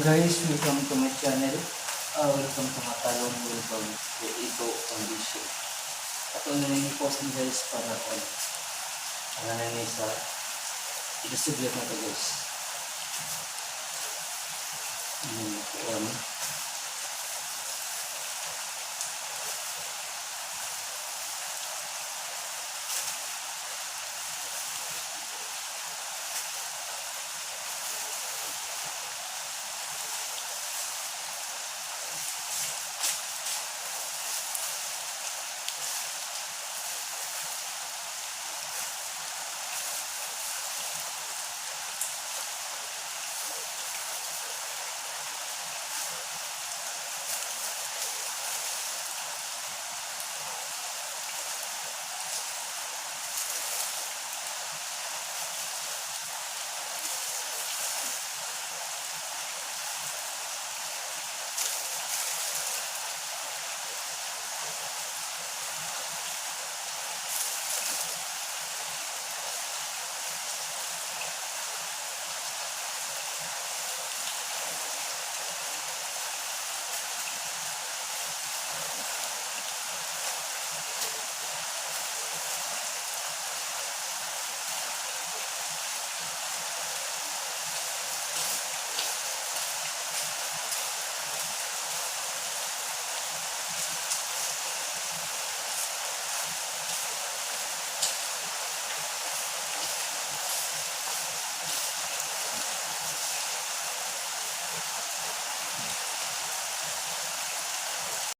Guys, welcome to my channel. Welcome to Matalong. Welcome to Ito Condition. Ato na post ni guys para on. Ano na ni sa i-distribute na to guys.